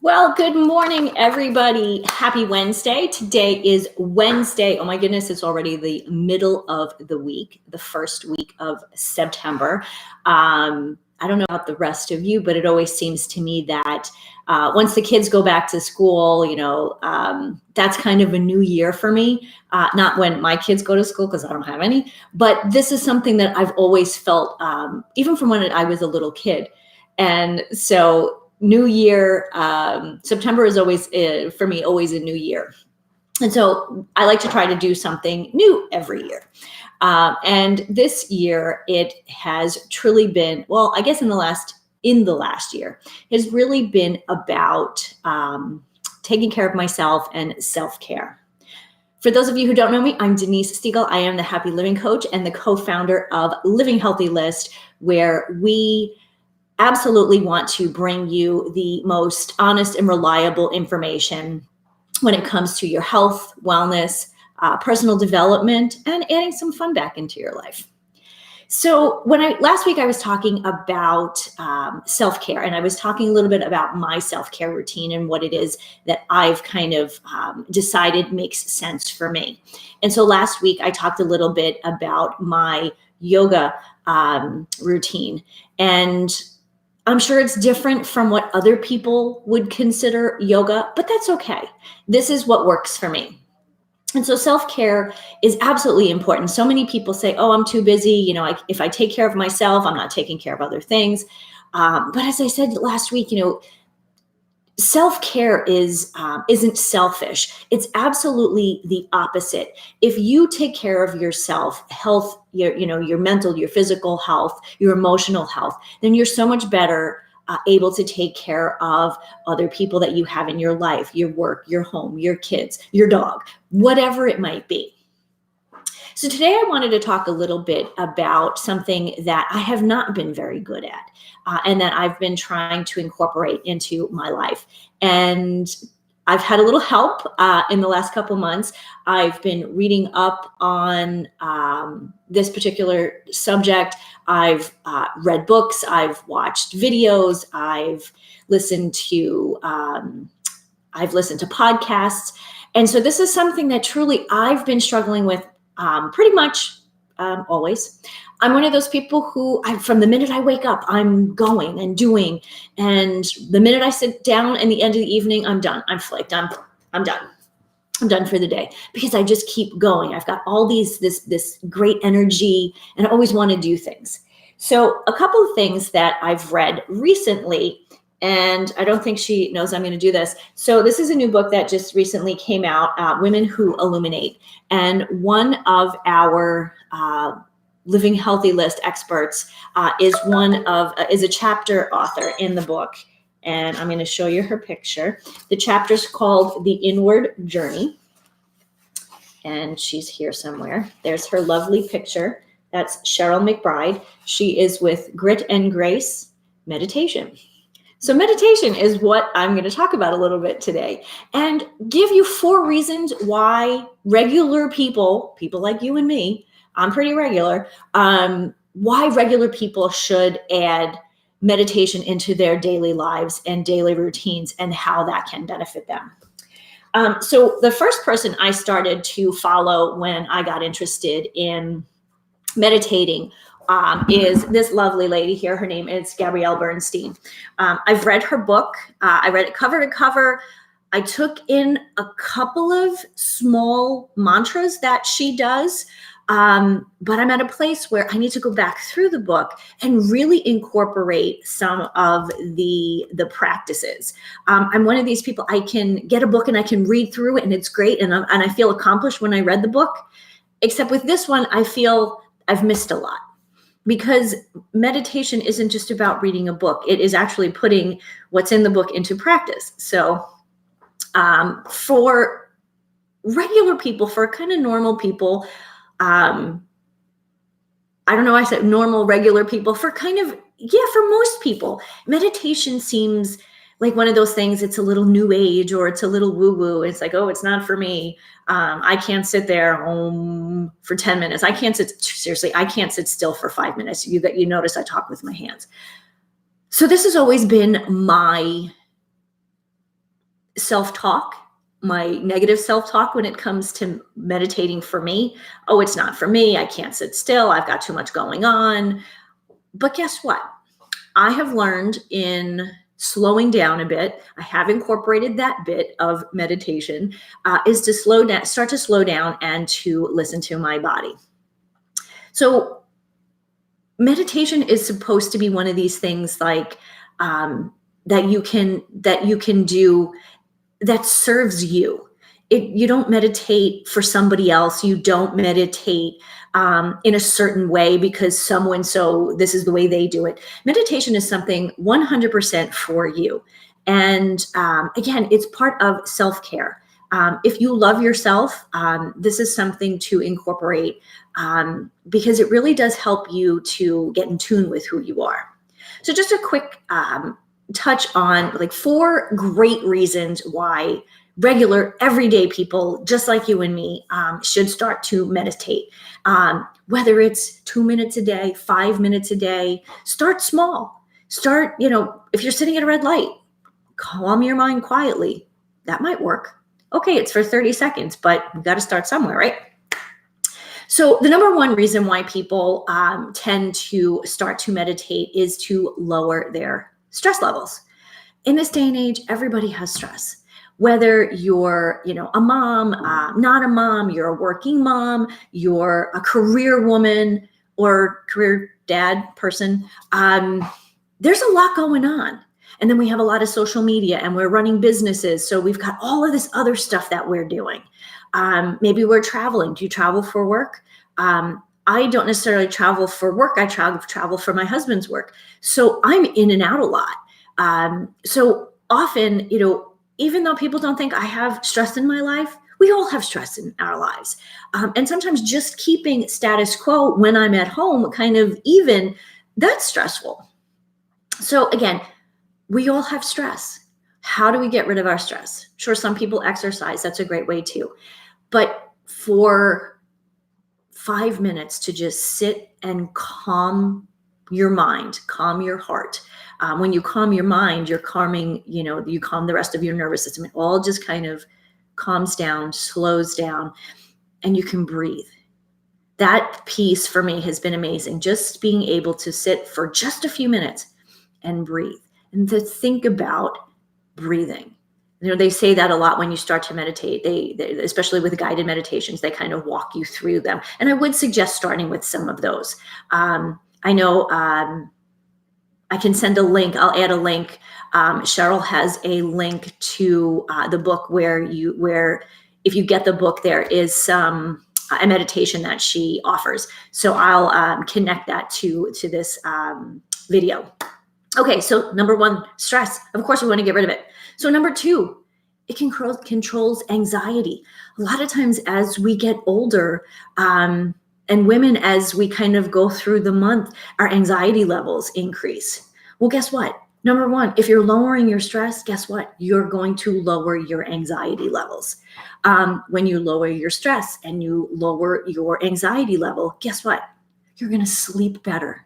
Well, good morning, everybody. Happy Wednesday. Today is Wednesday. Oh my goodness, it's already the middle of the week, the first week of September. I don't know about the rest of you, but it always seems to me that once the kids go back to school, that's kind of a new year for me. Not when my kids go to school, because I don't have any, but this is something that I've always felt, even from when I was a little kid. And so new year, September is always, for me, always a new year. And so I like to try to do something new every year. And this year it has truly been, well, I guess in the last year has really been about taking care of myself and self-care. For those of you who don't know me, I'm Denise Stiegel. I am the Happy Living Coach and the co-founder of Living Healthy List, where we absolutely want to bring you the most honest and reliable information when it comes to your health, wellness, personal development, and adding some fun back into your life. So last week I was talking about self-care, and I was talking a little bit about my self-care routine and what it is that I've kind of decided makes sense for me. And so last week I talked a little bit about my yoga routine, and I'm sure it's different from what other people would consider yoga, but that's okay. This is what works for me. And so self-care is absolutely important. So many people say, oh, I'm too busy. If I take care of myself, I'm not taking care of other things. But as I said last week, self-care isn't selfish. It's absolutely the opposite. If you take care of yourself, health, your mental, your physical health, your emotional health, then you're so much better able to take care of other people that you have in your life, your work, your home, your kids, your dog, whatever it might be. So today I wanted to talk a little bit about something that I have not been very good at and that I've been trying to incorporate into my life. And I've had a little help in the last couple months. I've been reading up on this particular subject. I've read books. I've watched videos. I've listened to podcasts. And so this is something that truly I've been struggling with pretty much always. I'm one of those people who, from the minute I wake up, I'm going and doing. And the minute I sit down in the end of the evening, I'm done. I'm flaked. I'm done. I'm done for the day because I just keep going. I've got all this great energy and I always want to do things. So a couple of things that I've read recently, and I don't think she knows I'm going to do this. So this is a new book that just recently came out, Women Who Illuminate. And one of our Living Healthy List experts is a chapter author in the book. And I'm going to show you her picture. The chapter's called The Inward Journey. And she's here somewhere. There's her lovely picture. That's Cheryl McBride. She is with Grit and Grace Meditation. So meditation is what I'm going to talk about a little bit today and give you 4 reasons why regular people like you and me, I'm pretty regular, why regular people should add meditation into their daily lives and daily routines and how that can benefit them. So the first person I started to follow when I got interested in meditating is this lovely lady here. Her name is Gabrielle Bernstein. I've read her book. I read it cover to cover. I took in a couple of small mantras that she does, but I'm at a place where I need to go back through the book and really incorporate some of the practices. I'm one of these people, I can get a book and I can read through it and it's great, and I feel accomplished when I read the book, except with this one, I feel I've missed a lot. Because meditation isn't just about reading a book. It is actually putting what's in the book into practice. So for regular people, for kind of normal people, I don't know, I said normal, regular people, for most people, meditation seems like one of those things, it's a little new age or it's a little woo-woo. It's like, oh, it's not for me. I can't sit there for 10 minutes. I can't sit still for 5 minutes. You notice I talk with my hands. So this has always been my self-talk, my negative self-talk when it comes to meditating for me. Oh, it's not for me. I can't sit still. I've got too much going on. But guess what? I have learned in slowing down a bit. I have incorporated that bit of meditation, is to slow down, start to slow down and to listen to my body. So meditation is supposed to be one of these things like that you can do that serves you. You don't meditate for somebody else. You don't meditate in a certain way because so this is the way they do it. Meditation is something 100% for you. And again, it's part of self-care. If you love yourself, this is something to incorporate because it really does help you to get in tune with who you are. So just a quick touch on like 4 great reasons why regular everyday people just like you and me should start to meditate. Whether it's 2 minutes a day, 5 minutes a day, start small. Start, if you're sitting at a red light, calm your mind quietly. That might work. Okay, it's for 30 seconds, but we've got to start somewhere, right? So the number one reason why people tend to start to meditate is to lower their stress levels. In this day and age, everybody has stress. Whether you're, a mom, not a mom, you're a working mom, you're a career woman or career dad person, there's a lot going on. And then we have a lot of social media and we're running businesses. So we've got all of this other stuff that we're doing. Maybe we're traveling. Do you travel for work? I don't necessarily travel for work. I travel for my husband's work. So I'm in and out a lot. So often, even though people don't think I have stress in my life, we all have stress in our lives. And sometimes just keeping status quo when I'm at home, kind of even, that's stressful. So again, we all have stress. How do we get rid of our stress? Sure, some people exercise. That's a great way too. But for 5 minutes to just sit and calm your mind, calm your heart. When you calm your mind, you're calming, you calm the rest of your nervous system. It all just kind of calms down, slows down, and you can breathe. That piece for me has been amazing. Just being able to sit for just a few minutes and breathe and to think about breathing. They say that a lot when you start to meditate. They especially with guided meditations, they kind of walk you through them. And I would suggest starting with some of those. I know I can send a link. I'll add a link. Cheryl has a link to the book where if you get the book, there is some a meditation that she offers. So I'll connect that to this video. Okay, so number 1, stress. Of course, we want to get rid of it. So number 2, it controls anxiety. A lot of times as we get older, and women, as we kind of go through the month, our anxiety levels increase. Well, guess what? Number 1, if you're lowering your stress, guess what? You're going to lower your anxiety levels. When you lower your stress and you lower your anxiety level, guess what? You're going to sleep better.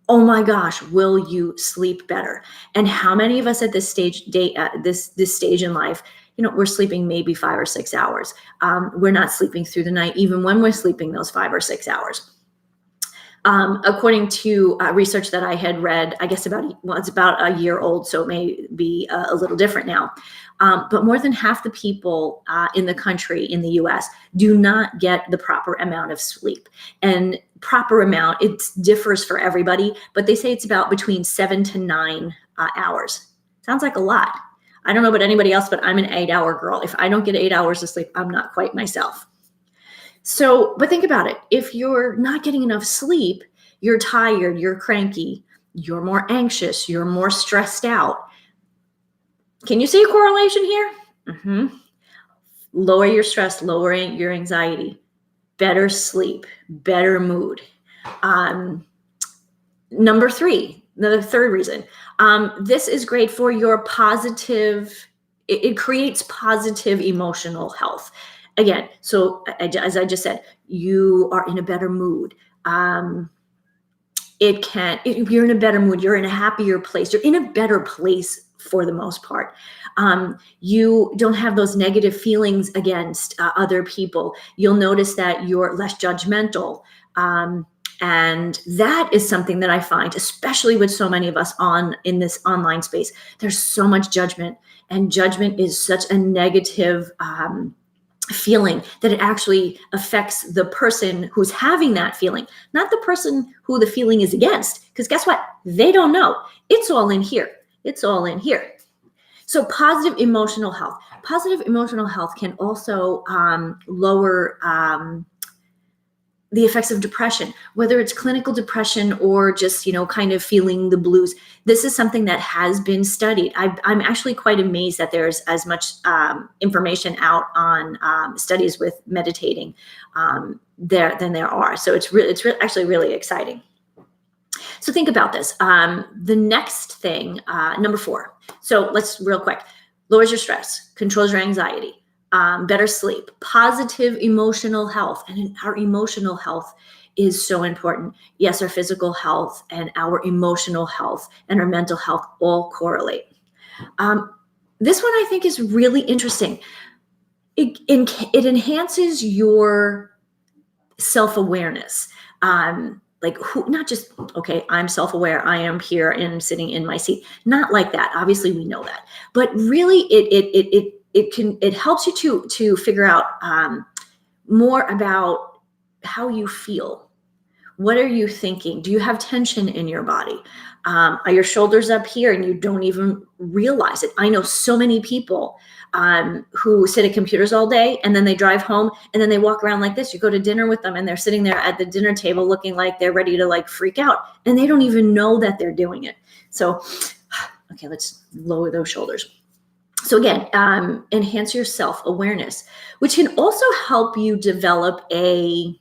Oh my gosh, will you sleep better? And how many of us at this stage, this stage in life, we're sleeping maybe 5 or 6 hours. We're not sleeping through the night, even when we're sleeping those 5 or 6 hours. According to research that I had read, I guess it's about a year old, so it may be a little different now. But more than half the people in the country, in the US, do not get the proper amount of sleep. And proper amount, it differs for everybody, but they say it's about between 7 to 9 hours. Sounds like a lot. I don't know about anybody else, but I'm an 8-hour girl. If I don't get 8 hours of sleep, I'm not quite myself. So, but think about it. If you're not getting enough sleep, you're tired, you're cranky, you're more anxious, you're more stressed out. Can you see a correlation here? Mm-hmm. Lower your stress, lowering your anxiety, better sleep, better mood. Number 3, the third reason, this is great for your positive, it creates positive emotional health. Again, so as I just said, you are in a better mood. If you're in a better mood, you're in a happier place, you're in a better place for the most part. You don't have those negative feelings against other people. You'll notice that you're less judgmental. And that is something that I find, especially with so many of us in this online space, there's so much judgment, and judgment is such a negative feeling that it actually affects the person who's having that feeling, not the person who the feeling is against. Because guess what? They don't know. It's all in here. It's all in here. So positive emotional health. Positive emotional health can also lower the effects of depression, whether it's clinical depression or just, kind of feeling the blues. This is something that has been studied. I'm actually quite amazed that there's as much information out on studies with meditating than there are. So it's actually really exciting. So think about this. The next thing, number 4. So let's real quick. Lowers your stress, controls your anxiety. Better sleep, positive emotional health. And our emotional health is so important. Yes, our physical health and our emotional health and our mental health all correlate. This one I think is really interesting. It enhances your self-awareness. Not just, okay, I'm self-aware, I am here and sitting in my seat. Not like that. Obviously, we know that. But really, it helps you to figure out more about how you feel. What are you thinking? Do you have tension in your body? Are your shoulders up here and you don't even realize it? I know so many people who sit at computers all day and then they drive home and then they walk around like this. You go to dinner with them and they're sitting there at the dinner table looking like they're ready to freak out, and they don't even know that they're doing it. So, okay, let's lower those shoulders. So again, enhance your self-awareness, which can also help you develop a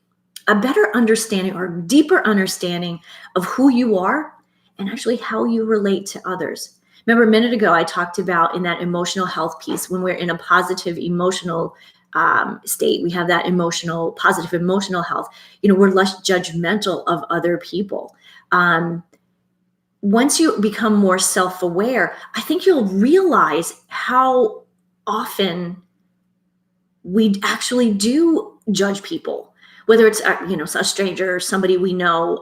better understanding or deeper understanding of who you are and actually how you relate to others. Remember a minute ago, I talked about in that emotional health piece, when we're in a positive emotional state, we have that positive emotional health, we're less judgmental of other people. Once you become more self-aware, I think you'll realize how often we actually do judge people, whether it's a stranger, somebody we know,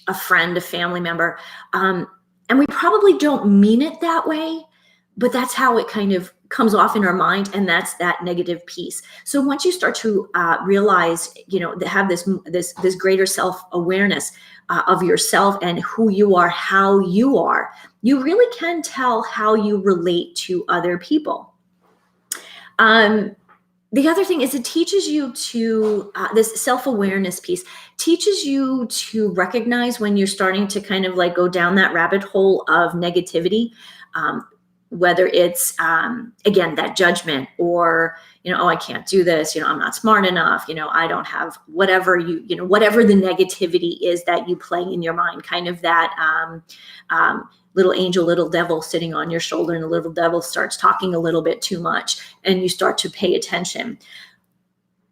a friend, a family member, and we probably don't mean it that way, but that's how it kind of comes off in our mind, and that's that negative piece. So once you start to realize, have this greater self-awareness of yourself and who you are, how you are, you really can tell how you relate to other people. The other thing is it teaches you to, this self-awareness piece teaches you to recognize when you're starting to kind of go down that rabbit hole of negativity, whether it's, again, that judgment or, oh, I can't do this, I'm not smart enough, I don't have whatever whatever the negativity is that you play in your mind, kind of that little angel, little devil sitting on your shoulder, and the little devil starts talking a little bit too much, and you start to pay attention.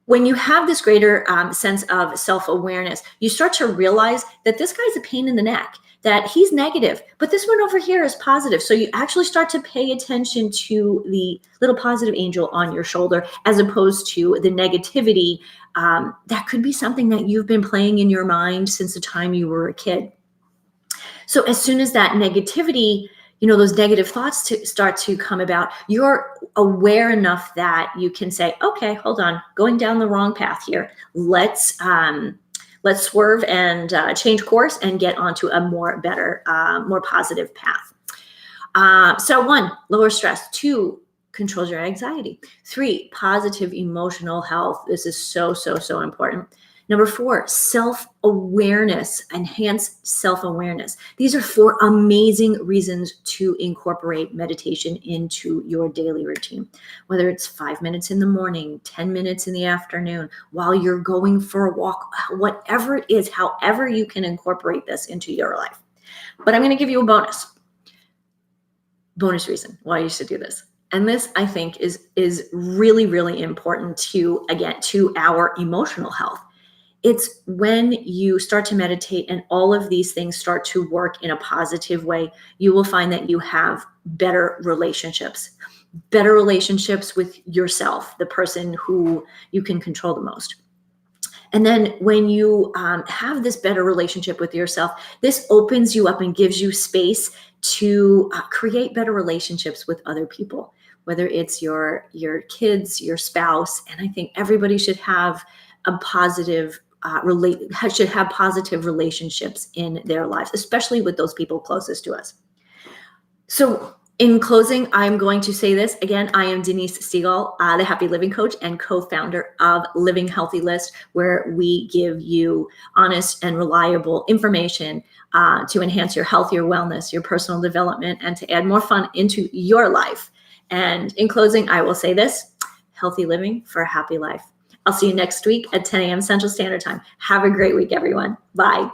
When you have this greater sense of self-awareness, you start to realize that this guy's a pain in the neck, that he's negative, but this one over here is positive. So you actually start to pay attention to the little positive angel on your shoulder, as opposed to the negativity that could be something that you've been playing in your mind since the time you were a kid. So as soon as that negativity, those negative thoughts start to come about, you're aware enough that you can say, okay, hold on, going down the wrong path here. Let's swerve and change course and get onto a more positive path. So 1, lower stress. 2, controls your anxiety. 3, positive emotional health. This is so, so, so important. Number 4, self-awareness, enhanced self-awareness. These are 4 amazing reasons to incorporate meditation into your daily routine, whether it's 5 minutes in the morning, 10 minutes in the afternoon, while you're going for a walk, whatever it is, however you can incorporate this into your life. But I'm going to give you a bonus reason why you should do this. And this, I think, is really, really important to our emotional health. It's when you start to meditate and all of these things start to work in a positive way, you will find that you have better relationships with yourself, the person who you can control the most. And then when you have this better relationship with yourself, this opens you up and gives you space to create better relationships with other people, whether it's your kids, your spouse. And I think everybody should have a positive should have positive relationships in their lives, especially with those people closest to us. So in closing, I'm going to say this again. I am Denise Stegall, the Happy Living Coach and co-founder of Living Healthy List, where we give you honest and reliable information to enhance your health, your wellness, your personal development, and to add more fun into your life. And in closing, I will say this: healthy living for a happy life. I'll see you next week at 10 a.m. Central Standard Time. Have a great week, everyone. Bye.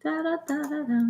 Da, da, da, da, da.